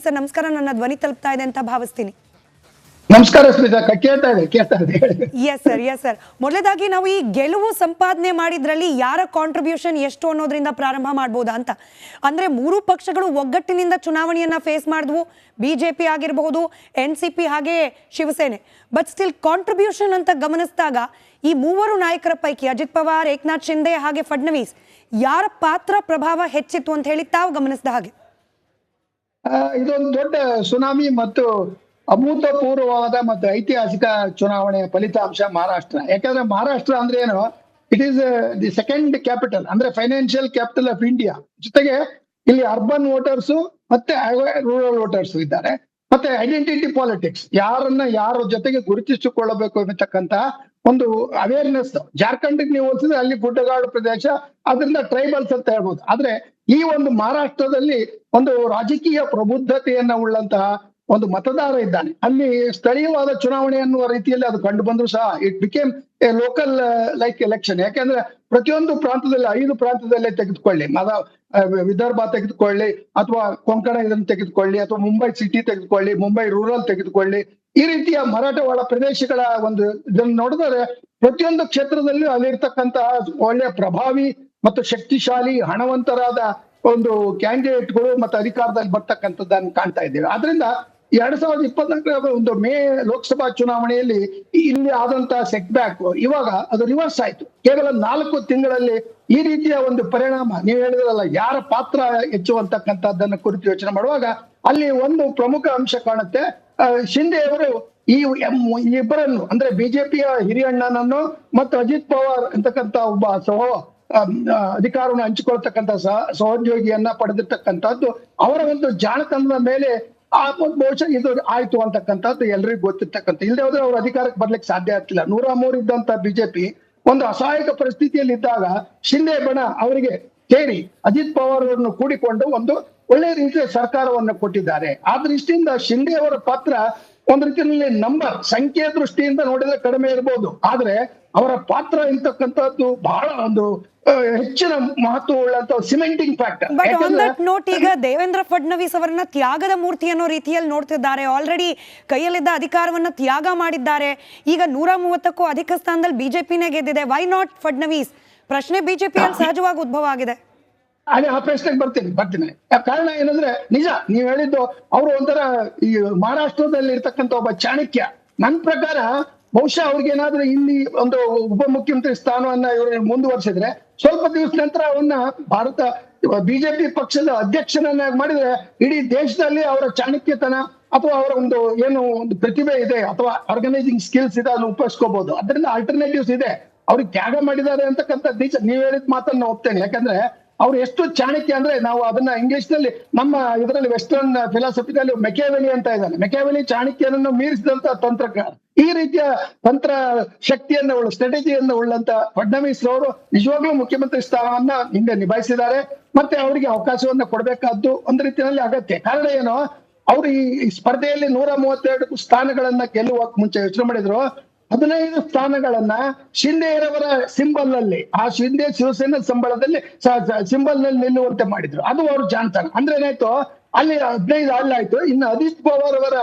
Sir ನಮಸ್ಕಾರ, ನನ್ನ ಧ್ವನಿ ತಲುಪ್ತಾ ಇದೆ ಅಂತ ಭಾವಿಸ್ತೀನಿ. ನಮಸ್ಕಾರ ಸ್ಮಿತಾ, ಕೇಳ್ತಾ ಇದೆ. Yes sir. ಮೊದಲದಾಗಿ ನಾವು ಈ ಗೆಲುವು ಸಂಪಾದನೆ ಮಾಡಿದ್ರಲ್ಲಿ ಯಾರ ಕಾಂಟ್ರಿಬ್ಯೂಷನ್ ಎಷ್ಟು ಅನ್ನೋದ್ರಿಂದ ಪ್ರಾರಂಭ ಮಾಡ್ಬೋದಾ ಅಂತ. ಅಂದ್ರೆ ಮೂರು ಪಕ್ಷಗಳು ಒಗ್ಗಟ್ಟಿನಿಂದ ಚುನಾವಣೆಯನ್ನ ಫೇಸ್ ಮಾಡಿದ್ವು. ಬಿಜೆಪಿ ಆಗಿರಬಹುದು, NCP ಹಾಗೆ ಶಿವಸೇನೆ. ಬಟ್ ಸ್ಟಿಲ್ ಕಾಂಟ್ರಿಬ್ಯೂಷನ್ ಅಂತ ಗಮನಿಸಿದಾಗ ಈ ಮೂವರು ನಾಯಕರ ಪೈಕಿ ಅಜಿತ್ ಪವಾರ್, ಏಕನಾಥ್ ಶಿಂದೆ ಹಾಗೆ ಫಡ್ನವೀಸ್ ಯಾರ ಪಾತ್ರ ಪ್ರಭಾವ ಹೆಚ್ಚಿತ್ತು ಅಂತ ಹೇಳಿ ತಾವು ಗಮನಿಸಿದ ಹಾಗೆ? ಇದೊಂದು ದೊಡ್ಡ ಸುನಾಮಿ ಮತ್ತು ಅಭೂತಪೂರ್ವವಾದ ಮತ್ತು ಐತಿಹಾಸಿಕ ಚುನಾವಣೆಯ ಫಲಿತಾಂಶ ಮಹಾರಾಷ್ಟ್ರ. ಯಾಕಂದ್ರೆ ಮಹಾರಾಷ್ಟ್ರ ಅಂದ್ರೆ ಏನು, it is the second capital, ಅಂದ್ರೆ ಫೈನಾನ್ಷಿಯಲ್ ಕ್ಯಾಪಿಟಲ್ ಆಫ್ ಇಂಡಿಯಾ. ಜೊತೆಗೆ ಇಲ್ಲಿ ಅರ್ಬನ್ ವೋಟರ್ಸ್ ಮತ್ತೆ ರೂರಲ್ ವೋಟರ್ಸ್ ಇದ್ದಾರೆ. ಮತ್ತೆ ಐಡೆಂಟಿಟಿ ಪಾಲಿಟಿಕ್ಸ್, ಯಾರ ಜೊತೆಗೆ ಗುರುತಿಸಿಕೊಳ್ಳಬೇಕು ಅನ್ನತಕ್ಕಂತ ಒಂದು ಅವೇರ್ನೆಸ್. ಜಾರ್ಖಂಡ್ ನೀವು ಹೋಲಿಸಿದ್ರೆ ಅಲ್ಲಿ ಗುಡ್ಡಗಾಡು ಪ್ರದೇಶ, ಅದರಿಂದ ಟ್ರೈಬಲ್ಸ್ ಅಂತ ಹೇಳ್ಬೋದು. ಆದ್ರೆ ಈ ಒಂದು ಮಹಾರಾಷ್ಟ್ರದಲ್ಲಿ ಒಂದು ರಾಜಕೀಯ ಪ್ರಬುದ್ಧತೆಯನ್ನ ಉಳ್ಳಂತಹ ಒಂದು ಮತದಾರ ಇದ್ದಾನೆ. ಅಲ್ಲಿ ಸ್ಥಳೀಯವಾದ ಚುನಾವಣೆ ಅನ್ನುವ ರೀತಿಯಲ್ಲಿ ಅದು ಕಂಡು ಬಂದ್ರು ಸಹ it became A local like election. ಯಾಕಂದ್ರೆ ಪ್ರತಿಯೊಂದು ಪ್ರಾಂತದಲ್ಲಿ 5 ಪ್ರಾಂತದಲ್ಲೇ ತೆಗೆದುಕೊಳ್ಳಿ, ವಿದರ್ಭ ತೆಗೆದುಕೊಳ್ಳಿ, ಅಥವಾ ಕೊಂಕಣ ಇದನ್ನು ತೆಗೆದುಕೊಳ್ಳಿ, ಅಥವಾ ಮುಂಬೈ ಸಿಟಿ ತೆಗೆದುಕೊಳ್ಳಿ, ಮುಂಬೈ ರೂರಲ್ ತೆಗೆದುಕೊಳ್ಳಿ, ಈ ರೀತಿಯ ಮರಾಠವಾಡ ಪ್ರದೇಶಗಳ ಒಂದು ಇದನ್ನು ನೋಡಿದರೆ ಪ್ರತಿಯೊಂದು ಕ್ಷೇತ್ರದಲ್ಲೂ ಅಲ್ಲಿರ್ತಕ್ಕಂತಹ ಒಳ್ಳೆಯ ಪ್ರಭಾವಿ ಮತ್ತು ಶಕ್ತಿಶಾಲಿ ಹಣವಂತರಾದ ಒಂದು ಕ್ಯಾಂಡಿಡೇಟ್ಗಳು ಮತ್ತು ಅಧಿಕಾರದಲ್ಲಿ ಬರ್ತಕ್ಕಂಥದ್ದನ್ನು ಕಾಣ್ತಾ ಇದ್ದೇವೆ. ಆದ್ರಿಂದ 2024 ಒಂದು ಮೇ ಲೋಕಸಭಾ ಚುನಾವಣೆಯಲ್ಲಿ ಇಲ್ಲಿ ಆದಂತಹ ಸೆಟ್ ಬ್ಯಾಕ್ ಇವಾಗ ಅದು ರಿವರ್ಸ್ ಆಯ್ತು. ಕೇವಲ 4 ತಿಂಗಳಲ್ಲಿ ಈ ರೀತಿಯ ಒಂದು ಪರಿಣಾಮ. ನೀವು ಹೇಳಿದ್ರಲ್ಲ ಯಾರ ಪಾತ್ರ ಹೆಚ್ಚು ಅಂತಕ್ಕಂಥದ್ದನ್ನ ಕುರಿತು ಯೋಚನೆ ಮಾಡುವಾಗ ಅಲ್ಲಿ ಒಂದು ಪ್ರಮುಖ ಅಂಶ ಕಾಣುತ್ತೆ. ಶಿಂದೆ ಅವರು ಈ ಇಬ್ಬರನ್ನು, ಅಂದ್ರೆ ಬಿಜೆಪಿಯ ಹಿರಿಯಣ್ಣನನ್ನು ಮತ್ತು ಅಜಿತ್ ಪವಾರ್ ಅಂತಕ್ಕಂಥ ಒಬ್ಬ ಅಧಿಕಾರವನ್ನು ಹಂಚಿಕೊಳ್ತಕ್ಕಂಥ ಸಹೋದ್ಯೋಗಿಯನ್ನ ಪಡೆದಿರ್ತಕ್ಕಂಥದ್ದು ಅವರ ಒಂದು ಜಾಣತನದ ಮೇಲೆ ಬಹುಶಃ ಇದು ಆಯ್ತು ಅಂತಕ್ಕಂಥದ್ದು ಎಲ್ರಿಗೂ ಗೊತ್ತಿರ್ತಕ್ಕಂಥ. ಇಲ್ಲದೆ ಹೋದ್ರೆ ಅವ್ರ ಅಧಿಕಾರಕ್ಕೆ ಬರ್ಲಿಕ್ಕೆ ಸಾಧ್ಯ ಆಗ್ತಿಲ್ಲ. 103 ಇದ್ದಂತ ಬಿಜೆಪಿ ಒಂದು ಅಸಹಾಯಕ ಪರಿಸ್ಥಿತಿಯಲ್ಲಿ ಇದ್ದಾಗ ಶಿಂದೆ ಬಣ ಅವರಿಗೆ ಸೇರಿ ಅಜಿತ್ ಪವಾರ್ ಅವರನ್ನು ಕೂಡಿಕೊಂಡು ಒಂದು ಒಳ್ಳೆ ರೀತಿಯ ಸರ್ಕಾರವನ್ನು ಕೊಟ್ಟಿದ್ದಾರೆ. ಆ ದೃಷ್ಟಿಯಿಂದ ಶಿಂದೆ ಅವರ ಪಾತ್ರ ಒಂದು ರೀತಿಯಲ್ಲಿ ಸಂಖ್ಯೆಯ ದೃಷ್ಟಿಯಿಂದ ನೋಡಿದ್ರೆ ಕಡಿಮೆ ಇರಬಹುದು, ಆದ್ರೆ ಅವರ ಪಾತ್ರ ಇಂತಕ್ಕಂಥದ್ದು ಬಹಳ ಒಂದು ಹೆಚ್ಚಿನ ಮಹತ್ವ ಉಳ್ಳಂತ cementing factor. But on that note, ಈಗ ದೇವೇಂದ್ರ ಫಡ್ನವೀಸ್ ಅವರನ್ನ ತ್ಯಾಗದ ಮೂರ್ತಿ ಅನ್ನೋ ರೀತಿಯಲ್ಲಿ ನೋಡ್ತಿದ್ದಾರೆ. ಆಲ್ರೆಡಿ ಕೈಯಲ್ಲಿದ್ದ ಅಧಿಕಾರವನ್ನ ತ್ಯಾಗ ಮಾಡಿದ್ದಾರೆ. ಈಗ 130ಕ್ಕೂ ಅಧಿಕ ಸ್ಥಾನದಲ್ಲಿ ಬಿಜೆಪಿನೇ ಗೆದ್ದಿದೆ. Why not Fadnavis? ಪ್ರಶ್ನೆ ಬಿಜೆಪಿಯಲ್ಲಿ ಸಹಜವಾಗಿ ಉದ್ಭವ ಆಗಿದೆ. ಅದೇ ಆ ಪ್ರಶ್ನೆಗೆ ಬರ್ತೀನಿ. ಕಾರಣ ಏನಂದ್ರೆ ನಿಜ ನೀವು ಹೇಳಿದ್ದು, ಅವರು ಒಂಥರ ಈ ಮಹಾರಾಷ್ಟ್ರದಲ್ಲಿ ಇರ್ತಕ್ಕಂಥ ಒಬ್ಬ ಚಾಣಕ್ಯ. ನನ್ನ ಪ್ರಕಾರ ಬಹುಶಃ ಅವ್ರಿಗೇನಾದ್ರೂ ಇಲ್ಲಿ ಒಂದು ಉಪಮುಖ್ಯಮಂತ್ರಿ ಸ್ಥಾನವನ್ನ ಇವರು ಮುಂದುವರಿಸಿದ್ರೆ ಸ್ವಲ್ಪ ದಿವಸ ನಂತರ ಅವನ್ನ ಭಾರತ ಬಿಜೆಪಿ ಪಕ್ಷದ ಅಧ್ಯಕ್ಷನನ್ನಾಗಿ ಮಾಡಿದ್ರೆ ಇಡೀ ದೇಶದಲ್ಲಿ ಅವರ ಚಾಣಕ್ಯತನ ಅಥವಾ ಅವರ ಒಂದು ಪ್ರತಿಭೆ ಇದೆ ಅಥವಾ ಆರ್ಗನೈಸಿಂಗ್ ಸ್ಕಿಲ್ಸ್ ಇದೆ, ಅದನ್ನು ಉಪಯೋಗಿಸ್ಕೋಬಹುದು. ಅದರಿಂದ ಆಲ್ಟರ್ನೇಟಿವ್ಸ್ ಇದೆ. ಅವ್ರಿಗೆ ತ್ಯಾಗ ಮಾಡಿದ್ದಾರೆ ಅಂತಕ್ಕಂಥ ನಿಜ. ನೀವ್ ಹೇಳಿದ ಮಾತನ್ನ ಒಪ್ತೇನೆ. ಯಾಕಂದ್ರೆ ಅವ್ರು ಎಷ್ಟು ಚಾಣಕ್ಯ ಅಂದ್ರೆ ನಾವು ಅದನ್ನ ಇಂಗ್ಲಿಷ್ ನಲ್ಲಿ ನಮ್ಮ ಇದರಲ್ಲಿ ವೆಸ್ಟರ್ನ್ ಫಿಲಾಸಫಿನಲ್ಲಿ ಮೆಕ್ಯಾವೆಲಿ ಅಂತ ಇದ್ದಾನೆ. ಮೆಕ್ಯಾವೆಲಿ ಚಾಣಕ್ಯನನ್ನು ಮೀರಿಸಿದಂತ ತಂತ್ರಜ್ಞಾನ. ಈ ರೀತಿಯ ತಂತ್ರ ಶಕ್ತಿಯನ್ನ ಸ್ಟ್ರಾಟಜಿಯನ್ನ ಉಳ್ಳಂತ ಫಡ್ನವೀಸ್ ಅವರು ನಿಜವಾಗ್ಲೂ ಮುಖ್ಯಮಂತ್ರಿ ಸ್ಥಾನವನ್ನ ಹಿಂದೆ ನಿಭಾಯಿಸಿದ್ದಾರೆ. ಮತ್ತೆ ಅವರಿಗೆ ಅವಕಾಶವನ್ನ ಕೊಡಬೇಕಾದ್ದು ಒಂದು ರೀತಿಯಲ್ಲಿ ಅಗತ್ಯ. ಕಾರಣ ಏನು, ಅವರು ಈ ಸ್ಪರ್ಧೆಯಲ್ಲಿ 132 ಸ್ಥಾನಗಳನ್ನ ಗೆಲ್ಲುವ ಮುಂಚೆ ಯೋಚನೆ ಮಾಡಿದ್ರು. 15 ಸ್ಥಾನಗಳನ್ನ ಶಿಂದೆಯವರ ಸಿಂಬಲ್ ನಲ್ಲಿ, ಆ ಶಿಂದೆ ಶಿವಸೇನೆ ಸಿಂಬಲ್ ನಲ್ಲಿ ನಿಲ್ಲುವಂತೆ ಮಾಡಿದ್ರು. ಅದು ಅವರು ಜಾಣತನ. ಅಂದ್ರೆ ಏನಾಯ್ತು, ಅಲ್ಲಿ 15 ಅಲ್ಲಾಯ್ತು. ಇನ್ನು ಅಜಿತ್ ಪವಾರ್ ಅವರ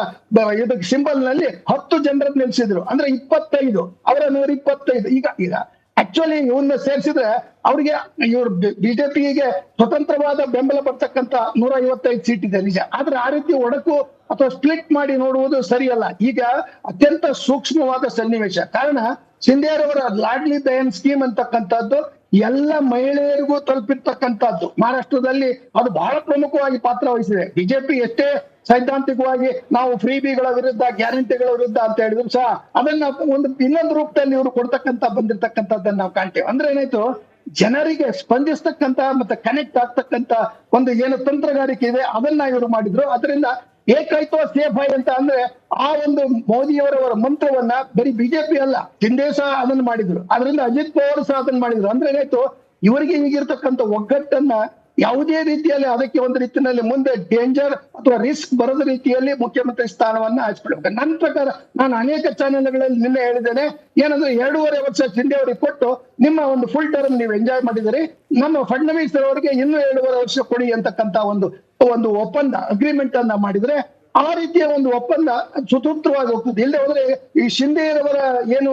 ಸಿಂಬಲ್ ನಲ್ಲಿ 10 ಜನರನ್ನು ನಿಲ್ಸಿದ್ರು. ಅಂದ್ರೆ 25, ಅವರ 125. ಈಗ ಆಕ್ಚುಲಿ ಇವನ್ನ ಸೇರಿಸಿದ್ರೆ ಅವ್ರಿಗೆ ಇವ್ರು ಬಿಜೆಪಿಗೆ ಸ್ವತಂತ್ರವಾದ ಬೆಂಬಲ ಬರ್ತಕ್ಕಂಥ 155 ಸೀಟ್ ಇದೆ ನಿಜ. ಆದ್ರೆ ಆ ರೀತಿ ಒಡಕು ಅಥವಾ ಸ್ಪ್ಲಿಟ್ ಮಾಡಿ ನೋಡುವುದು ಸರಿಯಲ್ಲ. ಈಗ ಅತ್ಯಂತ ಸೂಕ್ಷ್ಮವಾದ ಸನ್ನಿವೇಶ. ಕಾರಣ ಶಿಂದೆಯವರ ಲಾಡ್ಲಿ ಬಹನ್ ಸ್ಕೀಮ್ ಅಂತಕ್ಕಂಥದ್ದು ಎಲ್ಲ ಮಹಿಳೆಯರಿಗೂ ತಲುಪಿರ್ತಕ್ಕಂಥದ್ದು ಮಹಾರಾಷ್ಟ್ರದಲ್ಲಿ ಅದು ಬಹಳ ಪ್ರಮುಖವಾಗಿ ಪಾತ್ರ ವಹಿಸಿದೆ. ಬಿಜೆಪಿ ಎಷ್ಟೇ ಸೈದ್ಧಾಂತಿಕವಾಗಿ ನಾವು ಫ್ರೀ ಬಿಗಳ ವಿರುದ್ಧ, ಗ್ಯಾರಂಟಿಗಳ ವಿರುದ್ಧ ಅಂತ ಹೇಳಿದ್ರು ಸಹ ಅದನ್ನ ಇನ್ನೊಂದು ರೂಪದಲ್ಲಿ ಇವರು ಬಂದಿರ್ತಕ್ಕಂಥದ್ದನ್ನ ನಾವು ಕಾಣ್ತೇವೆ. ಅಂದ್ರೆ ಏನಾಯ್ತು, ಜನರಿಗೆ ಸ್ಪಂದಿಸ್ತಕ್ಕಂತ ಮತ್ತೆ ಕನೆಕ್ಟ್ ಆಗ್ತಕ್ಕಂತ ಒಂದು ಏನು ತಂತ್ರಗಾರಿಕೆ ಇದೆ ಅದನ್ನ ಇವರು ಮಾಡಿದ್ರು. ಅದರಿಂದ ಏಕಾಯ್ತು ಸೇಫ್ ಆಯ್ ಅಂತ ಅಂದ್ರೆ ಆ ಒಂದು ಮೋದಿಯವರವರ ಮಂತ್ರವನ್ನ ಬರೀ ಬಿಜೆಪಿ ಅಲ್ಲ, ಶಿಂದೆ ಸಹ ಅದನ್ನ ಮಾಡಿದ್ರು. ಅದರಿಂದ ಅಜಿತ್ ಪವಾರ್ ಸಹ ಅದನ್ನ ಮಾಡಿದ್ರು. ಅಂದ್ರೆ ಏನಾಯ್ತು, ಇವರಿಗೆ ಈಗಿರ್ತಕ್ಕಂಥ ಒಗ್ಗಟ್ಟನ್ನ ಯಾವುದೇ ರೀತಿಯಲ್ಲಿ ಅದಕ್ಕೆ ಒಂದು ರೀತಿಯಲ್ಲಿ ಮುಂದೆ ಡೇಂಜರ್ ಅಥವಾ ರಿಸ್ಕ್ ಬರದ ರೀತಿಯಲ್ಲಿ ಮುಖ್ಯಮಂತ್ರಿ ಸ್ಥಾನವನ್ನ ಹಂಚ್ಕೊಳ್ಬೇಕು. ನನ್ನ ಪ್ರಕಾರ ನಾನು ಅನೇಕ ಚಾನೆಲ್ಗಳಲ್ಲಿ ನಿನ್ನೆ ಹೇಳಿದ್ದೇನೆ, ಏನಂದ್ರೆ 2.5 ವರ್ಷ ಶಿಂದೆ ಅವರಿಗೆ ಕೊಟ್ಟು ನಿಮ್ಮ ಒಂದು ಫುಲ್ ಟರ್ಮ್ ನೀವು ಎಂಜಾಯ್ ಮಾಡಿದಿರಿ, ನಮ್ಮ ಫಡ್ನವೀಸ್ ಅವರಿಗೆ ಇನ್ನೂ 2.5 ವರ್ಷ ಕೊಡಿ ಅಂತಕ್ಕಂತ ಒಂದು ಒಂದು ಒಪ್ಪಂದ ಅಗ್ರಿಮೆಂಟ್ ಅನ್ನ ಮಾಡಿದ್ರೆ ಆ ರೀತಿಯ ಒಂದು ಒಪ್ಪಂದ ಸುಸೂತ್ರವಾಗಿ ಹೋಗ್ತದೆ. ಇಲ್ಲದೆ ಹೋದ್ರೆ ಈ ಶಿಂದೆಯವರ ಏನು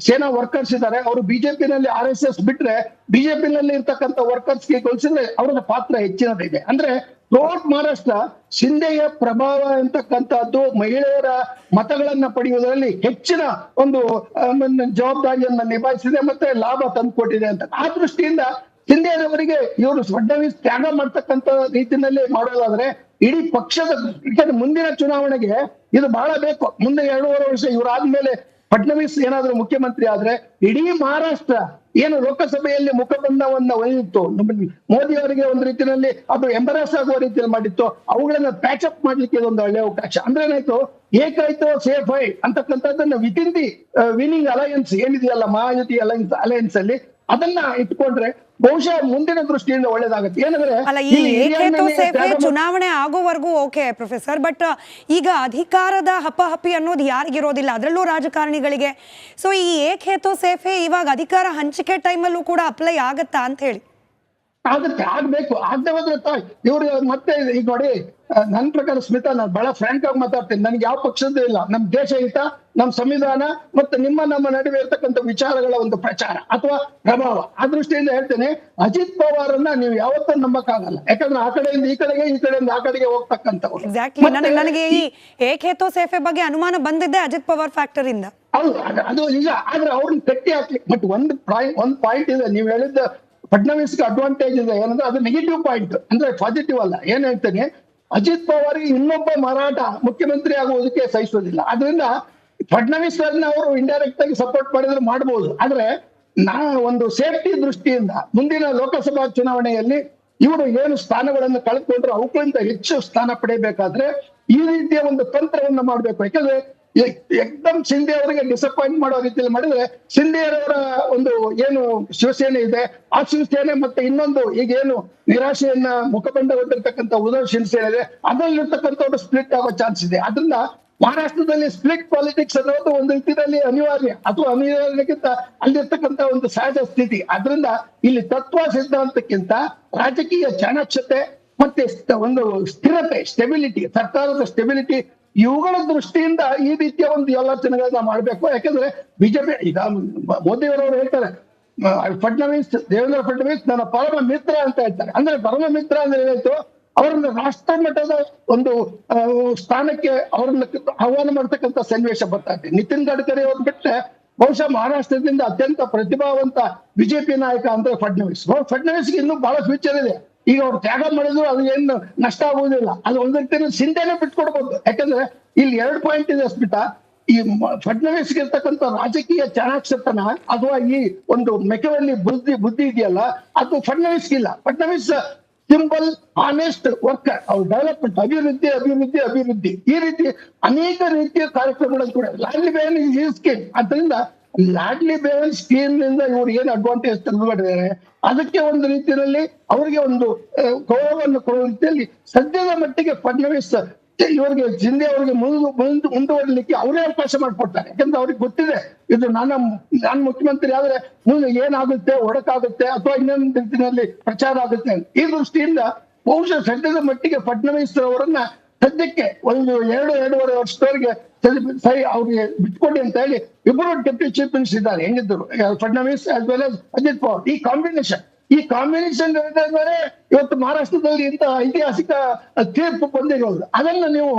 ಸೇನಾ ವರ್ಕರ್ಸ್ ಇದ್ದಾರೆ ಅವರು ಬಿಜೆಪಿನಲ್ಲಿ RSS ಬಿಟ್ರೆ ಬಿಜೆಪಿನಲ್ಲಿ ಇರ್ತಕ್ಕಂಥ ವರ್ಕರ್ಸ್ಗೆ ಹೋಲಿಸಿದ್ರೆ ಅವರ ಪಾತ್ರ ಹೆಚ್ಚಿನದಿದೆ. ಅಂದ್ರೆ ಥ್ರೂಔಟ್ ಮಹಾರಾಷ್ಟ್ರ ಶಿಂದೆಯ ಪ್ರಭಾವ ಅಂತಕ್ಕಂಥದ್ದು ಮಹಿಳೆಯರ ಮತಗಳನ್ನ ಪಡೆಯುವುದರಲ್ಲಿ ಹೆಚ್ಚಿನ ಒಂದು ಜವಾಬ್ದಾರಿಯನ್ನ ನಿಭಾಯಿಸಿದೆ ಮತ್ತೆ ಲಾಭ ತಂದುಕೊಟ್ಟಿದೆ ಅಂತ. ಆ ದೃಷ್ಟಿಯಿಂದ ಶಿಂದೆಯವರಿಗೆ ಇವರು ಫಡ್ನವೀಸ್ ತ್ಯಾಗ ಮಾಡ್ತಕ್ಕಂಥ ರೀತಿಯಲ್ಲಿ ಮಾಡೋದಾದ್ರೆ ಇಡೀ ಪಕ್ಷದ, ಯಾಕಂದ್ರೆ ಮುಂದಿನ ಚುನಾವಣೆಗೆ ಇದು ಬಹಳ ಬೇಕು. ಮುಂದೆ 2.5 ವರ್ಷ ಇವರಾದ್ಮೇಲೆ ಫಡ್ನವೀಸ್ ಏನಾದ್ರು ಮುಖ್ಯಮಂತ್ರಿ ಆದ್ರೆ ಇಡೀ ಮಹಾರಾಷ್ಟ್ರ ಏನು ಲೋಕಸಭೆಯಲ್ಲಿ ಮುಖಬಂಧವನ್ನ ಒಯ್ಯಿತ್ತು ಮೋದಿ ಅವರಿಗೆ ಒಂದು ರೀತಿಯಲ್ಲಿ ಅದು ಎಂಬರಾಸ್ ಆಗುವ ರೀತಿಯಲ್ಲಿ ಮಾಡಿತ್ತು, ಅವುಗಳನ್ನ ಪ್ಯಾಚಪ್ ಮಾಡ್ಲಿಕ್ಕೆ ಇದೊಂದು ಒಳ್ಳೆ ಅವಕಾಶ. ಅಂದ್ರೆ ಏನಾಯ್ತು, ಏಕಾಯ್ತು ಸೇಫ್ ಐ ಅಂತಕ್ಕಂಥದ್ದನ್ನ ವಿತಿನ್ ದಿ ವಿನಿಂಗ್ ಅಲಯನ್ಸ್ ಏನಿದೆಯಲ್ಲ ಮಹಾಯುತಿ ಅಲಯನ್ಸ್ ಅಲ್ಲಿ ಅದನ್ನ ಇಟ್ಕೊಂಡ್ರೆ ಬಹುಶಃ ಮುಂದಿನ ದೃಷ್ಟಿಯಿಂದ ಒಳ್ಳೇದಾಗುತ್ತೆ. ಏನಂದ್ರೆ ಅಲ್ಲ, ಈ ಏಕೇತೋ ಸೇಫೆ ಚುನಾವಣೆ ಆಗೋವರೆಗೂ ಓಕೆ ಪ್ರೊಫೆಸರ್, ಬಟ್ ಈಗ ಅಧಿಕಾರದ ಹಪಹಪಿ ಅನ್ನೋದು ಯಾರಿಗಿರೋದಿಲ್ಲ, ಅದರಲ್ಲೂ ರಾಜಕಾರಣಿಗಳಿಗೆ. ಸೊ ಈ ಏಕೇತೋ ಸೇಫೆ ಇವಾಗ ಅಧಿಕಾರ ಹಂಚಿಕೆ ಟೈಮಲ್ಲೂ ಕೂಡ ಅಪ್ಲೈ ಆಗತ್ತಾ ಅಂತ ಹೇಳಿ? ಆಗುತ್ತೆ, ಆಗ್ಬೇಕು. ಆಗದೆ ಹೋದ್ರೆ ಇವ್ರು ಮತ್ತೆ ಈಗ ನೋಡಿ, ನನ್ನ ಪ್ರಕಾರ ಸ್ಮಿತಾ, ನಾನು ಬಹಳ ಫ್ರಾಂಕ್ ಆಗಿ ಮಾತಾಡ್ತೀನಿ. ನನ್ಗೆ ಯಾವ ಪಕ್ಷದ ಇಲ್ಲ, ನಮ್ ದೇಶ ಹಿತ, ನಮ್ ಸಂವಿಧಾನ ಮತ್ತೆ ನಮ್ಮ ನಡುವೆ ಇರ್ತಕ್ಕಂಥ ವಿಚಾರಗಳ ಒಂದು ಪ್ರಚಾರ ಅಥವಾ ಪ್ರಭಾವ, ಆ ದೃಷ್ಟಿಯಿಂದ ಹೇಳ್ತೇನೆ ಅಜಿತ್ ಪವಾರ್ ಅನ್ನ ನೀವು ಯಾವತ್ತೂ ನಂಬಕ್ಕಾಗಲ್ಲ. ಯಾಕಂದ್ರೆ ಆ ಕಡೆಯಿಂದ ಈ ಕಡೆಗೆ, ಈ ಕಡೆಯಿಂದ ಆ ಕಡೆಗೆ ಹೋಗ್ತಕ್ಕಂಥವ್ರು. ಎಕ್ಸಾಕ್ಟ್ಲಿ, ನನಗೆ ಈ ಏಕೇತೋ ಸೇಫೆ ಬಗ್ಗೆ ಅನುಮಾನ ಬಂದಿದ್ದೆ ಅಜಿತ್ ಪವಾರ್ ಫ್ಯಾಕ್ಟರ್ ಇಂದ. ಹೌದು, ಅದು ನಿಜ. ಆದ್ರೆ ಅವ್ರನ್ನ ಕಟ್ಟಿ ಹಾಕ್ಲಿ. ಬಟ್ ಒಂದು ಪಾಯಿಂಟ್ ಇದೆ, ನೀವು ಹೇಳಿದ ಫಡ್ನವೀಸ್ಗೆ ಅಡ್ವಾಂಟೇಜ್ ಇದೆ ಏನಂದ್ರೆ ಅದು ನೆಗೆಟಿವ್ ಪಾಯಿಂಟ್, ಅಂದ್ರೆ ಪಾಸಿಟಿವ್ ಅಲ್ಲ. ಏನ್ ಹೇಳ್ತೇನೆ, ಅಜಿತ್ ಪವಾರ್ಗೆ ಇನ್ನೊಬ್ಬ ಮರಾಠ ಮುಖ್ಯಮಂತ್ರಿ ಆಗುವುದಕ್ಕೆ ಸಹಿಸೋದಿಲ್ಲ. ಅದರಿಂದ ಫಡ್ನವೀಸ್ ಅವ್ರನ್ನ ಅವರು ಇಂಡೈರೆಕ್ಟ್ ಆಗಿ ಸಪೋರ್ಟ್ ಮಾಡಿದ್ರೆ ಮಾಡಬಹುದು. ಆದ್ರೆ ಒಂದು ಸೇಫ್ಟಿ ದೃಷ್ಟಿಯಿಂದ ಮುಂದಿನ ಲೋಕಸಭಾ ಚುನಾವಣೆಯಲ್ಲಿ ಇವರು ಏನು ಸ್ಥಾನಗಳನ್ನು ಕಳೆದುಕೊಂಡ್ರೆ ಅವುಗಳಿಂದ ಹೆಚ್ಚು ಸ್ಥಾನ ಪಡೆಯಬೇಕಾದ್ರೆ ಈ ರೀತಿಯ ಒಂದು ತಂತ್ರವನ್ನ ಮಾಡ್ಬೇಕು. ಯಾಕಂದ್ರೆ ಏಕ್ದಮ್ ಶಿಂದೆ ಅವರಿಗೆ ಡಿಸಪಾಯಿಂಟ್ ಮಾಡೋ ರೀತಿಯಲ್ಲಿ ಮಾಡಿದ್ರೆ ಶಿಂದೆಯವರ ಒಂದು ಏನು ಶಿವಸೇನೆ ಇದೆ ಆ ಶಿವಸೇನೆ ಮತ್ತೆ ಇನ್ನೊಂದು ಈಗೇನು ನಿರಾಶೆಯನ್ನ ಮುಖಬಂಧ ಹೊಂದಿರತಕ್ಕಂಥ ಉದ್ಧವ್ ಶಿವಸೇನೆ ಇದೆ ಅದರಲ್ಲಿರ್ತಕ್ಕಂಥ ಸ್ಪ್ಲಿಟ್ ಆಗೋ ಚಾನ್ಸ್ ಇದೆ. ಅದರಿಂದ ಮಹಾರಾಷ್ಟ್ರದಲ್ಲಿ ಸ್ಪ್ಲಿಟ್ ಪಾಲಿಟಿಕ್ಸ್ ಅನ್ನೋದು ಒಂದು ರೀತಿಯಲ್ಲಿ ಅನಿವಾರ್ಯ ಅಥವಾ ಅನಿವಾರ್ಯಕ್ಕಿಂತ ಅಲ್ಲಿರ್ತಕ್ಕಂಥ ಒಂದು ಸಹಜ ಸ್ಥಿತಿ. ಅದರಿಂದ ಇಲ್ಲಿ ತತ್ವ ಸಿದ್ಧಾಂತಕ್ಕಿಂತ ರಾಜಕೀಯ ಚಾಣಾಕ್ಷತೆ ಮತ್ತೆ ಒಂದು ಸ್ಥಿರತೆ, ಸ್ಟೆಬಿಲಿಟಿ, ಸರ್ಕಾರದ ಸ್ಟೆಬಿಲಿಟಿ, ಇವುಗಳ ದೃಷ್ಟಿಯಿಂದ ಈ ರೀತಿಯ ಒಂದು ಆಲೋಚನೆಗಳನ್ನ ಮಾಡ್ಬೇಕು. ಯಾಕಂದ್ರೆ ಬಿಜೆಪಿ ಈಗ ಮೋದಿಯವರವರು ಹೇಳ್ತಾರೆ ದೇವೇಂದ್ರ ಫಡ್ನವೀಸ್ ನನ್ನ ಪರಮ ಮಿತ್ರ ಅಂತ ಹೇಳ್ತಾರೆ. ಅಂದ್ರೆ ಪರಮ ಮಿತ್ರ ಅಂದ್ರೆ ಏನಾಯ್ತು, ಅವರನ್ನ ರಾಷ್ಟ್ರ ಮಟ್ಟದ ಒಂದು ಸ್ಥಾನಕ್ಕೆ ಅವರನ್ನ ಆಹ್ವಾನ ಮಾಡ್ತಕ್ಕಂಥ ಸನ್ನಿವೇಶ ಬರ್ತಾ ಇದೆ. ನಿತಿನ್ ಗಡ್ಕರಿ ಅವ್ರು ಬಿಟ್ಟರೆ ಬಹುಶಃ ಮಹಾರಾಷ್ಟ್ರದಿಂದ ಅತ್ಯಂತ ಪ್ರತಿಭಾವಂತ ಬಿಜೆಪಿ ನಾಯಕ ಅಂದ್ರೆ ಫಡ್ನವೀಸ್ಗೆ ಇನ್ನೂ ಬಹಳ ಫ್ಯೂಚರ್ ಇದೆ. ಈಗ ಅವ್ರು ತ್ಯಾಗ ಮಾಡಿದ್ರು ಅದು ಏನು ನಷ್ಟ ಆಗುವುದಿಲ್ಲ. ಅದು ಒಂದು ರೀತಿಯಲ್ಲಿ ಶಿಂದೆನೆ ಬಿಟ್ಕೊಡ್ಬೋದು. ಯಾಕಂದ್ರೆ ಇಲ್ಲಿ 2 ಪಾಯಿಂಟ್ ಇದೆ ಸ್ಮಿತಾ. ಈ ಫಡ್ನವೀಸ್ಗೆ ಇರ್ತಕ್ಕಂಥ ರಾಜಕೀಯ ಚಾಣಾಕ್ಷತನ ಅಥವಾ ಈ ಒಂದು ಮೆಕವಲ್ಲಿ ಬುದ್ಧಿ ಇದೆಯಲ್ಲ ಅದು ಫಡ್ನವೀಸ್ಗಿಲ್ಲ. Fadnavis simple honest worker. ಅವ್ರ ಡೆವಲಪ್ಮೆಂಟ್, ಅಭಿವೃದ್ಧಿ ಈ ರೀತಿ ಅನೇಕ ರೀತಿಯ ಕಾರ್ಯಕ್ರಮಗಳನ್ನು ಕೂಡ ಲಾಡ್ಲಿ ಬೇಹನ್ ಸ್ಕೀಮ್. ಅದರಿಂದ ಲಾಡ್ಲಿ ಬೇಹನ್ ಸ್ಕೀಮ್ ನಿಂದ ಇವ್ರು ಏನು ಅಡ್ವಾಂಟೇಜ್ ತಂದು ಮಾಡಿದ್ದಾರೆ ಅದಕ್ಕೆ ಒಂದು ರೀತಿಯಲ್ಲಿ ಅವರಿಗೆ ಒಂದು ಗೌರವವನ್ನು ಕೊಡುವ ರೀತಿಯಲ್ಲಿ ಸದ್ಯದ ಮಟ್ಟಿಗೆ ಫಡ್ನವೀಸ್ ಇವರಿಗೆ ಶಿಂದೆ ಅವರಿಗೆ ಮುಂದುವರಿಲಿಕ್ಕೆ ಅವರೇ ಅವಕಾಶ ಮಾಡಿಕೊಡ್ತಾರೆ. ಯಾಕಂದ್ರೆ ಅವ್ರಿಗೆ ಗೊತ್ತಿದೆ ಇದು ನಾನು ಮುಖ್ಯಮಂತ್ರಿ ಆದ್ರೆ ಮುಂದೆ ಏನಾಗುತ್ತೆ, ಒಡಕಾಗುತ್ತೆ ಅಥವಾ ಇನ್ನೊಂದು ರೀತಿಯಲ್ಲಿ ಪ್ರಚಾರ ಆಗುತ್ತೆ. ಈ ದೃಷ್ಟಿಯಿಂದ ಬಹುಶಃ ಸದ್ಯದ ಮಟ್ಟಿಗೆ ಫಡ್ನವೀಸ್ ಅವರನ್ನ ಸದ್ಯಕ್ಕೆ ಒಂದು 2-2.5 ವರ್ಷದವರೆಗೆ ಸರಿ ಅವ್ರಿಗೆ ಬಿಟ್ಕೊಡಿ ಅಂತ ಹೇಳಿ ಇಬ್ಬರು ಡೆಪ್ಯೂಟಿ ಚೀಫ್ ಮಿನಿಸ್ಟರ್ ಇದ್ದಾರೆ ಹೆಂಗಿದ್ರು, Fadnavis as well as Ajit Pawar. ಈ ಕಾಂಬಿನೇಷನ್ ಮೇಲೆ ಇವತ್ತು ಮಹಾರಾಷ್ಟ್ರದಲ್ಲಿ ಇಂಥ ಐತಿಹಾಸಿಕ ತೀರ್ಪು ಬಂದಿರೋದು. ಅದನ್ನ ನೀವು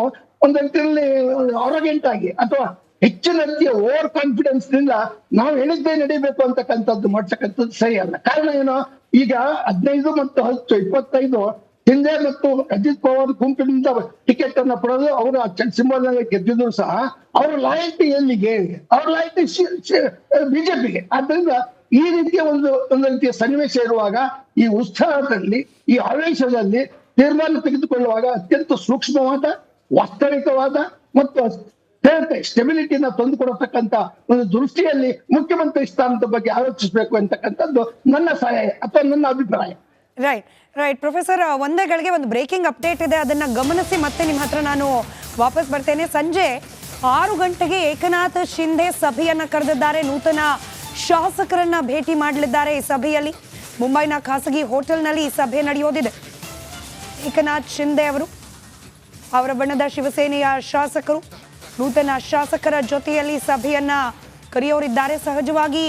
ಒಂದು ರೀತಿಯಲ್ಲಿ ಆರೋಗ್ಯಂಟ್ ಆಗಿ ಅಥವಾ ಹೆಚ್ಚಿನ ರೀತಿಯ ಓವರ್ ಕಾನ್ಫಿಡೆನ್ಸ್ ನಿಂದ ನಾವು ಹೇಳಿದ್ದೇ ನಡೀಬೇಕು ಅಂತಕ್ಕಂಥದ್ದು ಮಾಡ್ತಕ್ಕಂಥದ್ದು ಸರಿ ಅಲ್ಲ. ಕಾರಣ ಏನು, ಈಗ 15 ಮತ್ತು 10 25 ಶಿಂದೆ ಮತ್ತು ಅಜಿತ್ ಪವಾರ್ ಗುಂಪಿನಿಂದ ಟಿಕೆಟ್ ಅನ್ನ ಪಡೆದು ಅವರು ಸಿಂಬಲ್ ಗೆದ್ದಿದ್ರು ಸಹ ಅವರ ಲಾಯಲ್ಟಿ ಎಲ್ಲಿಗೆ, ಅವ್ರ ಲಾಯಲ್ಟಿ ಬಿಜೆಪಿಗೆ. ಆದ್ದರಿಂದ ಈ ರೀತಿಯ ಒಂದು ರೀತಿಯ ಸನ್ನಿವೇಶ ಇರುವಾಗ ಈ ಉತ್ಸಾಹದಲ್ಲಿ, ಈ ಆವೇಶದಲ್ಲಿ ತೀರ್ಮಾನ ತೆಗೆದುಕೊಳ್ಳುವಾಗ ಅತ್ಯಂತ ಸೂಕ್ಷ್ಮವಾದ, ವಾಸ್ತವಿಕವಾದ ಮತ್ತು ಸ್ಟೆಬಿಲಿಟಿನ ತಂದುಕೊಡತಕ್ಕಂತ ಒಂದು ದೃಷ್ಟಿಯಲ್ಲಿ ಮುಖ್ಯಮಂತ್ರಿ ಸ್ಥಾನದ ಬಗ್ಗೆ ಆಲೋಚಿಸಬೇಕು ಅಂತಕ್ಕಂಥದ್ದು ನನ್ನ ಸಲಹೆ ಅಥವಾ ನನ್ನ ಅಭಿಪ್ರಾಯ. ರೈಟ್ ಪ್ರೊಫೆಸರ್, ಒಂದೇ ಗಳಿಗೆ ಒಂದು ಬ್ರೇಕಿಂಗ್ ಅಪ್ಡೇಟ್ ಇದೆ, ಅದನ್ನ ಗಮನಿಸಿ ಮತ್ತೆ ನಿಮ್ಮ ಹತ್ರ ನಾನು ವಾಪಸ್ ಬರ್ತೇನೆ. ಸಂಜೆ 6 ಗಂಟೆಗೆ ಏಕನಾಥ್ ಶಿಂದೆ ಸಭೆಯನ್ನ ಕರೆದಿದ್ದಾರೆ. ನೂತನ ಶಾಸಕರನ್ನ ಭೇಟಿ ಮಾಡಲಿದ್ದಾರೆ. ಈ ಸಭೆಯಲ್ಲಿ ಮುಂಬೈನ ಖಾಸಗಿ ಹೋಟೆಲ್ನಲ್ಲಿ ಈ ಸಭೆ ನಡೆಯೋದಿದೆ. ಏಕನಾಥ್ ಶಿಂದೆ ಅವರು, ಅವರ ಬಣದ ಶಿವಸೇನೆಯ ಶಾಸಕರು ನೂತನ ಶಾಸಕರ ಜೊತೆಯಲ್ಲಿ ಸಭೆಯನ್ನ ಕರೆಯೋರಿದ್ದಾರೆ. ಸಹಜವಾಗಿ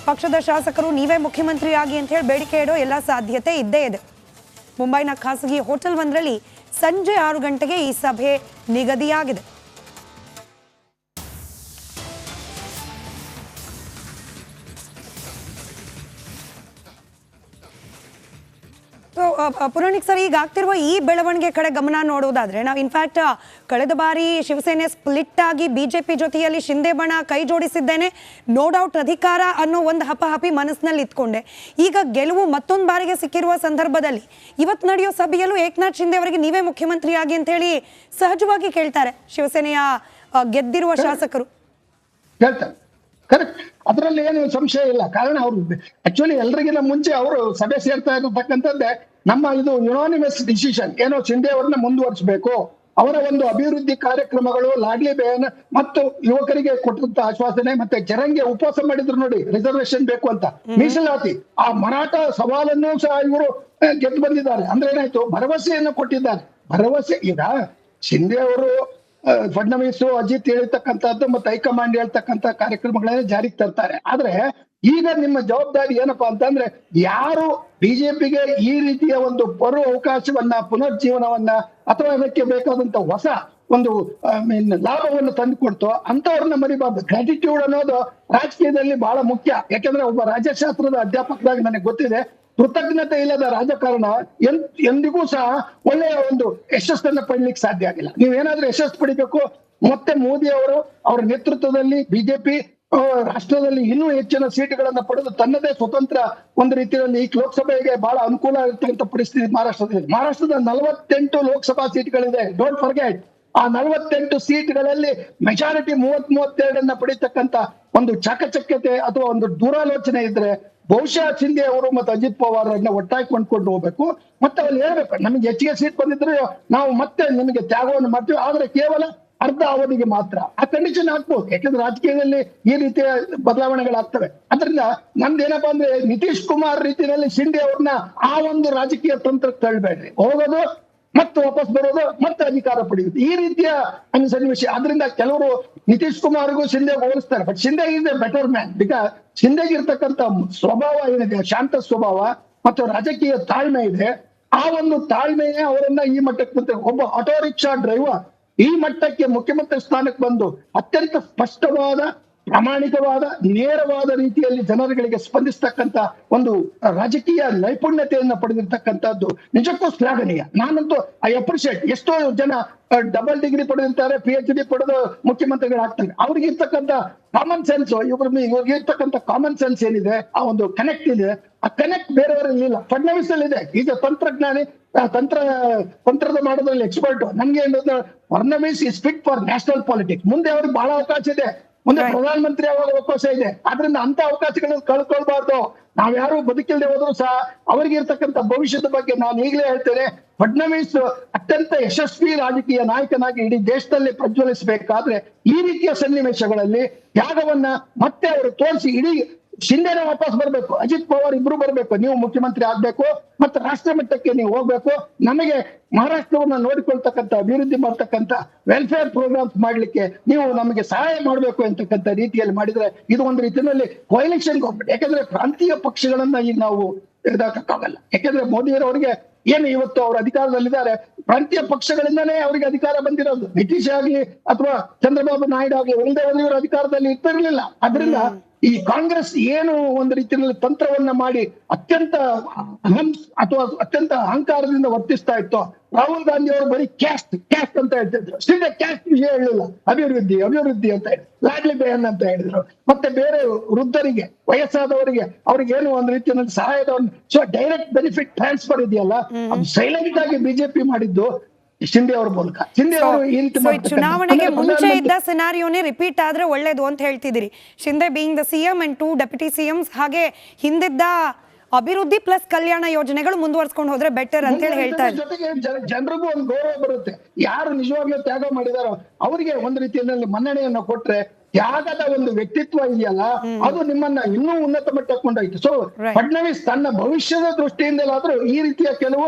ಪಕ್ಷದ ಶಾಸಕರು ನೀವೇ ಮುಖ್ಯಮಂತ್ರಿ ಆಗಿ ಅಂತ ಹೇಳಿ ಬೇಡಿಕೆ ಇಡೋ ಎಲ್ಲ ಸಾಧ್ಯತೆ ಇದ್ದೇ ಇದೆ. ಮುಂಬೈನ ಖಾಸಗಿ ಹೋಟೆಲ್ ಒಂದರಲ್ಲಿ ಸಂಜೆ 6 ಗಂಟೆಗೆ ಈ ಸಭೆ ನಿಗದಿಯಾಗಿದೆ. ಪುರಾಣಿಕ್ ಸರ್, ಈಗ ಆಗ್ತಿರುವ ಈ ಬೆಳವಣಿಗೆ ಕಡೆ ಗಮನ ನೋಡೋದಾದ್ರೆ ನಾವು ಇನ್ಫ್ಯಾಕ್ಟ್ ಕಳೆದ ಬಾರಿ ಶಿವಸೇನೆ ಸ್ಪ್ಲಿಟ್ ಆಗಿ ಬಿಜೆಪಿ ಜೊತೆಯಲ್ಲಿ ಶಿಂದೆ ಬಣ ಕೈ ಜೋಡಿಸಿದ್ದೇನೆ, ನೋ ಡೌಟ್ ಅಧಿಕಾರ ಅನ್ನೋ ಒಂದು ಹಪಹಪಿ ಮನಸ್ಸಿನಲ್ಲಿ ಇಟ್ಕೊಂಡೆ. ಈಗ ಗೆಲುವು ಮತ್ತೊಂದು ಬಾರಿಗೆ ಸಿಕ್ಕಿರುವ ಸಂದರ್ಭದಲ್ಲಿ ಇವತ್ತು ನಡೆಯೋ ಸಭೆಯಲ್ಲೂ ಏಕನಾಥ್ ಶಿಂದೆ ಅವರಿಗೆ ನೀವೇ ಮುಖ್ಯಮಂತ್ರಿ ಆಗಿ ಅಂತ ಹೇಳಿ ಸಹಜವಾಗಿ ಕೇಳ್ತಾರೆ ಶಿವಸೇನೆಯ ಗೆದ್ದಿರುವ ಶಾಸಕರು. ಹೇಳ್ತಾರೆ, ಕರೆಕ್ಟ್, ಅದರಲ್ಲಿ ಏನು ಸಂಶಯ ಇಲ್ಲ. ಕಾರಣ ಅವರು ಆಕ್ಚುಲಿ ಎಲ್ರಿಗಿಂತ ಮುಂಚೆ ಅವರು ಸಭೆ ಸೇರ್ತಾ ಇರತಕ್ಕಂಥದ್ದೇ ನಮ್ಮ ಇದು ಯುನಾನಿಮಸ್ ಡಿಸಿಷನ್, ಏನೋ ಶಿಂದೆ ಅವ್ರನ್ನ ಮುಂದುವರಿಸಬೇಕು, ಅವರ ಒಂದು ಅಭಿವೃದ್ಧಿ ಕಾರ್ಯಕ್ರಮಗಳು, ಲಾಡ್ಲಿ ಬೇನ್ ಮತ್ತು ಯುವಕರಿಗೆ ಕೊಟ್ಟಂತ ಆಶ್ವಾಸನೆ, ಮತ್ತೆ ಜರಂಗೆ ಉಪವಾಸ ಮಾಡಿದ್ರು ನೋಡಿ, ರಿಸರ್ವೇಶನ್ ಬೇಕು ಅಂತ, ಮೀಸಲಾತಿ, ಆ ಮರಾಠ ಸವಾಲನ್ನು ಸಹ ಇವರು ಗೆದ್ದು ಬಂದಿದ್ದಾರೆ. ಅಂದ್ರೆ ಏನಾಯ್ತು, ಭರವಸೆಯನ್ನು ಕೊಟ್ಟಿದ್ದಾರೆ. ಭರವಸೆ ಈಗ ಶಿಂದೆ ಅವರು ಫಡ್ನವೀಸ್ ಅಜಿತ್ ಹೇಳಿರ್ತಕ್ಕಂಥದ್ದು ಮತ್ತೆ ಹೈಕಮಾಂಡ್ ಹೇಳ್ತಕ್ಕಂಥ ಕಾರ್ಯಕ್ರಮಗಳನ್ನ ಜಾರಿಗೆ ತರ್ತಾರೆ. ಆದ್ರೆ ಈಗ ನಿಮ್ಮ ಜವಾಬ್ದಾರಿ ಏನಪ್ಪಾ ಅಂತಂದ್ರೆ, ಯಾರು ಬಿಜೆಪಿಗೆ ಈ ರೀತಿಯ ಒಂದು ಬರೋ ಅವಕಾಶವನ್ನ, ಪುನರ್ಜೀವನವನ್ನ ಅಥವಾ ಅದಕ್ಕೆ ಬೇಕಾದಂತ ಹೊಸ ಒಂದು ಲಾಭವನ್ನು ತಂದು ಕೊಡ್ತೋ ಅಂತವ್ರನ್ನ ಮರಿಬಾರ್ದು. ಗ್ರಾಟಿಟ್ಯೂಡ್ ಅನ್ನೋದು ರಾಜಕೀಯದಲ್ಲಿ ಬಹಳ ಮುಖ್ಯ. ಯಾಕಂದ್ರೆ ಒಬ್ಬ ರಾಜ್ಯಶಾಸ್ತ್ರದ ಅಧ್ಯಾಪಕರಾಗಿ ನನಗೆ ಗೊತ್ತಿದೆ, ಕೃತಜ್ಞತೆ ಇಲ್ಲದ ರಾಜಕಾರಣ ಎಂದಿಗೂ ಸಹ ಒಳ್ಳೆಯ ಒಂದು ಯಶಸ್ಸನ್ನ ಪಡಿಲಿಕ್ಕೆ ಸಾಧ್ಯ ಆಗಿಲ್ಲ. ನೀವೇನಾದ್ರೂ ಯಶಸ್ಸು ಪಡಿಬೇಕು, ಮತ್ತೆ ಮೋದಿ ಅವರು ಅವರ ನೇತೃತ್ವದಲ್ಲಿ ಬಿಜೆಪಿ ರಾಷ್ಟ್ರದಲ್ಲಿ ಇನ್ನೂ ಹೆಚ್ಚಿನ ಸೀಟುಗಳನ್ನ ಪಡೆದು ತನ್ನದೇ ಸ್ವತಂತ್ರ ಒಂದು ರೀತಿಯಲ್ಲಿ ಈ ಲೋಕಸಭೆಗೆ ಬಹಳ ಅನುಕೂಲ ಇರ್ತಕ್ಕಂಥ ಪರಿಸ್ಥಿತಿ ಮಹಾರಾಷ್ಟ್ರದ 48 ಲೋಕಸಭಾ ಸೀಟ್ಗಳಿದೆ. ಡೋಂಟ್ ಫರ್ಗೆಟ್, ಆ 48 ಸೀಟ್ಗಳಲ್ಲಿ ಮೆಜಾರಿಟಿ 32 ಪಡಿತಕ್ಕಂತ ಒಂದು ಚಾಕಚಕ್ಯತೆ ಅಥವಾ ಒಂದು ದೂರಾಲೋಚನೆ ಇದ್ರೆ ಬಹುಶಃ ಶಿಂದೆ ಅವರು ಮತ್ತು ಅಜಿತ್ ಪವಾರ್ ಅನ್ನ ಒಟ್ಟಾಗಿ ಕೊಂಡ್ಕೊಂಡು ಹೋಗ್ಬೇಕು. ಮತ್ತೆ ಅಲ್ಲಿ ಹೇಳ್ಬೇಕು, ನಮಗೆ ಹೆಚ್ಚಿಗೆ ಸೀಟ್ ಬಂದಿದ್ರೆ ನಾವು ಮತ್ತೆ ನಿಮಗೆ ತ್ಯಾಗವನ್ನು ಮಾಡ್ತೀವಿ, ಆದ್ರೆ ಕೇವಲ ಅರ್ಧ ಅವಧಿಗೆ ಮಾತ್ರ. ಆ ಕಂಡೀಷನ್ ಹಾಕ್ಬೋದು, ಯಾಕಂದ್ರೆ ರಾಜಕೀಯದಲ್ಲಿ ಈ ರೀತಿಯ ಬದಲಾವಣೆಗಳಾಗ್ತವೆ. ಅದರಿಂದ ನಮ್ದೇನಪ್ಪಾ ಅಂದ್ರೆ, ನಿತೀಶ್ ಕುಮಾರ್ ರೀತಿಯಲ್ಲಿ ಶಿಂದೆ ಅವ್ರನ್ನ ಆ ಒಂದು ರಾಜಕೀಯ ತಂತ್ರಕ್ಕೆ ತಳ್ಳಬೇಡ್ರಿ, ಹೋಗೋದು ಮತ್ತೆ ವಾಪಸ್ ಬರೋದು ಮತ್ತೆ ಅಧಿಕಾರ ಪಡೆಯುವುದು, ಈ ರೀತಿಯ ಸನ್ನಿವೇಶ. ಆದ್ರಿಂದ ಕೆಲವರು ನಿತೀಶ್ ಕುಮಾರ್ಗೂ ಶಿಂದೆಗೆ ಹೋಲಿಸ್ತಾರೆ, but Shinde is a better man. Because ಶಿಂದೆಗೆ ಇರ್ತಕ್ಕಂಥ ಸ್ವಭಾವ ಏನಿದೆ, ಶಾಂತ ಸ್ವಭಾವ ಮತ್ತು ರಾಜಕೀಯ ತಾಳ್ಮೆ ಇದೆ. ಆ ಒಂದು ತಾಳ್ಮೆಯೇ ಅವರನ್ನ ಈ ಮಟ್ಟಕ್ಕೆ ಒಬ್ಬ ಆಟೋ ರಿಕ್ಷಾ ಡ್ರೈವರ್ ಈ ಮಟ್ಟಕ್ಕೆ ಮುಖ್ಯಮಂತ್ರಿ ಸ್ಥಾನಕ್ಕೆ ಬಂದು ಅತ್ಯಂತ ಸ್ಪಷ್ಟವಾದ, ಪ್ರಾಮಾಣಿಕವಾದ, ನೇರವಾದ ರೀತಿಯಲ್ಲಿ ಜನರುಗಳಿಗೆ ಸ್ಪಂದಿಸ್ತಕ್ಕಂಥ ಒಂದು ರಾಜಕೀಯ ನೈಪುಣ್ಯತೆಯನ್ನ ಪಡೆದಿರ್ತಕ್ಕಂಥದ್ದು ನಿಜಕ್ಕೂ ಶ್ಲಾಘನೀಯ. ನಾನಂತೂ ಐ ಅಪ್ರಿಶಿಯೇಟ್. ಎಷ್ಟೋ ಜನ ಡಬಲ್ ಡಿಗ್ರಿ ಪಡೆದಿರ್ತಾರೆ, PhD ಪಡೆದು ಮುಖ್ಯಮಂತ್ರಿಗಳಾಗ್ತಾರೆ. ಅವ್ರಿಗೆ ಇರ್ತಕ್ಕಂಥ ಕಾಮನ್ ಸೆನ್ಸ್, ಇವ್ರಿಗೆ ಇರ್ತಕ್ಕಂಥ ಕಾಮನ್ ಸೆನ್ಸ್ ಏನಿದೆ, ಆ ಒಂದು ಕನೆಕ್ಟ್ ಇದೆ, ಆ ಕನೆಕ್ಟ್ ಬೇರೆಯವರಲ್ಲಿ ಇಲ್ಲ. ಫಡ್ನವೀಸ್ ಅಲ್ಲಿ ಇದೆ. ಈಗ ತಂತ್ರಜ್ಞಾನಿ, ತಂತ್ರದ ಮಾಡೋದ್ರಲ್ಲಿ ಎಕ್ಸ್ಪರ್ಟ್. ನಮ್ಗೆ Fadnavis is fit for national politics. ಮುಂದೆ ಅವ್ರಿಗೆ ಬಹಳ ಅವಕಾಶ ಇದೆ, ಮುಂದೆ ಪ್ರಧಾನಮಂತ್ರಿ ಆಗುವ ಅವಕಾಶ ಇದೆ. ಆದ್ರಿಂದ ಅಂತ ಅವಕಾಶಗಳನ್ನ ಕಳ್ಕೊಳ್ಬಾರ್ದು. ನಾವ್ಯಾರು ಬದುಕಿಲ್ಲದೆ ಹೋದ್ರು ಸಹ ಅವರಿಗೆ ಇರ್ತಕ್ಕಂಥ ಭವಿಷ್ಯದ ಬಗ್ಗೆ ನಾನು ಈಗಲೇ ಹೇಳ್ತೇನೆ, ಫಡ್ನವೀಸ್ ಅತ್ಯಂತ ಯಶಸ್ವಿ ರಾಜಕೀಯ ನಾಯಕನಾಗಿ ಇಡೀ ದೇಶದಲ್ಲಿ ಪ್ರಜ್ವಲಿಸಬೇಕಾದ್ರೆ ಈ ರೀತಿಯ ಸನ್ನಿವೇಶಗಳಲ್ಲಿ ತ್ಯಾಗವನ್ನ ಮತ್ತೆ ಅವರು ತೋರಿಸಿ ಇಡೀ ಶಿಂದೆನ ವಾಪಸ್ ಬರ್ಬೇಕು, ಅಜಿತ್ ಪವಾರ್ ಇಬ್ರು ಬರ್ಬೇಕು, ನೀವು ಮುಖ್ಯಮಂತ್ರಿ ಆಗ್ಬೇಕು, ಮತ್ತೆ ರಾಷ್ಟ್ರ ಮಟ್ಟಕ್ಕೆ ನೀವು ಹೋಗ್ಬೇಕು, ನಮಗೆ ಮಹಾರಾಷ್ಟ್ರವನ್ನ ನೋಡಿಕೊಳ್ತಕ್ಕಂಥ, ಅಭಿವೃದ್ಧಿ ಮಾಡ್ತಕ್ಕಂಥ ವೆಲ್ಫೇರ್ ಪ್ರೋಗ್ರಾಮ್ಸ್ ಮಾಡ್ಲಿಕ್ಕೆ ನೀವು ನಮಗೆ ಸಹಾಯ ಮಾಡ್ಬೇಕು ಅಂತಕ್ಕಂಥ ರೀತಿಯಲ್ಲಿ ಮಾಡಿದ್ರೆ ಇದು ಒಂದು ರೀತಿಯಲ್ಲಿ ಕೊಯಲಿಷನ್ ಗೌರ್ಮೆಂಟ್. ಯಾಕಂದ್ರೆ ಪ್ರಾಂತೀಯ ಪಕ್ಷಗಳನ್ನ ಈಗ ನಾವು ತೆಗೆದಾಕಕ್ಕಾಗಲ್ಲ. ಯಾಕಂದ್ರೆ ಮೋದಿಯವರಿಗೆ ಏನು ಇವತ್ತು ಅವರು ಅಧಿಕಾರದಲ್ಲಿದ್ದಾರೆ, ಪ್ರಾಂತೀಯ ಪಕ್ಷಗಳಿಂದನೇ ಅವರಿಗೆ ಅಧಿಕಾರ ಬಂದಿರೋದು. ನಿತೀಶ್ ಆಗ್ಲಿ ಅಥವಾ ಚಂದ್ರಬಾಬು ನಾಯ್ಡು ಆಗ್ಲಿ ಇಲ್ಲದೆ ಇವರು ಅಧಿಕಾರದಲ್ಲಿ ಇರ್ತಿರ್ಲಿಲ್ಲ. ಅದರಿಂದ ಈ ಕಾಂಗ್ರೆಸ್ ಏನು ಒಂದು ರೀತಿಯಲ್ಲಿ ತಂತ್ರವನ್ನ ಮಾಡಿ ಅತ್ಯಂತ ಅತ್ಯಂತ ಅಹಂಕಾರದಿಂದ ವರ್ತಿಸ್ತಾ ಇತ್ತು. ರಾಹುಲ್ ಗಾಂಧಿ ಅವರು ಬರೀ ಕ್ಯಾಸ್ಟ್ ಅಂತ ಹೇಳ್ತಿದ್ರು, ಸಿಂಧೆ ಕ್ಯಾಸ್ಟ್ ವಿಷಯ ಹೇಳಿಲ್ಲ, ಅಭಿವೃದ್ಧಿ ಅಂತ ಹೇಳಿದ್ರು, ಲಾಡ್ಲಿ ಬೇನ್ ಅಂತ ಹೇಳಿದ್ರು. ಮತ್ತೆ ಬೇರೆ ವೃದ್ಧರಿಗೆ, ವಯಸ್ಸಾದವರಿಗೆ ಅವ್ರಿಗೆ ಏನು ಒಂದು ರೀತಿಯಲ್ಲಿ ಸಹಾಯದ ಸೊ ಡೈರೆಕ್ಟ್ ಬೆನಿಫಿಟ್ ಟ್ರಾನ್ಸ್ಫರ್ ಇದೆಯಲ್ಲ, ಅದು ಸೈಲೆಂಟ್ ಆಗಿ ಬಿಜೆಪಿ ಮಾಡಿದ್ದು ಶಿಂದೆ ಅವರ ಮೂಲಕ. ಶಿಂದೆ ಅವರು ಈ ರೀತಿ ಚುನಾವಣೆಗೆ ಮುಂಚೆ ಇದ್ದ ಸಿನಾರಿಯೋನೇ ರಿಪೀಟ್ ಆದ್ರೆ ಒಳ್ಳೇದು ಅಂತ ಹೇಳ್ತಿದ್ದೀರಿ. Shinde being the CM and 2 deputy CMs, ಹಾಗೆ ಹಿಂದಿದ್ದ ಅಭಿವೃದ್ಧಿ ಪ್ಲಸ್ ಕಲ್ಯಾಣ ಯೋಜನೆಗಳು ಮುಂದುವರ್ಸ್ಕೊಂಡು ಹೋದ್ರೆ ಬೆಟರ್ ಅಂತ ಹೇಳಿ ಹೇಳ್ತಾರೆ. ಜೊತೆಗೆ ಜನರಿಗೂ ಒಂದು ಗೌರವ ಬರುತ್ತೆ. ಯಾರು ನಿಜವಾಗ್ಲೂ ತ್ಯಾಗ ಮಾಡಿದಾರೋ ಅವರಿಗೆ ಒಂದು ರೀತಿಯಲ್ಲಿ ಮನ್ನಣೆಯನ್ನು ಕೊಟ್ರೆ, ತ್ಯಾಗದ ಒಂದು ವ್ಯಕ್ತಿತ್ವ ಇದೆಯಲ್ಲ ಅದು ನಿಮ್ಮನ್ನ ಇನ್ನೂ ಉನ್ನತ ಮಟ್ಟಕ್ಕೆ ಕೊಂಡೊಯ್ತು. ಸೊ ಫಡ್ನವೀಸ್ ತನ್ನ ಭವಿಷ್ಯದ ದೃಷ್ಟಿಯಿಂದಲಾದ್ರೂ ಈ ರೀತಿಯ ಕೆಲವು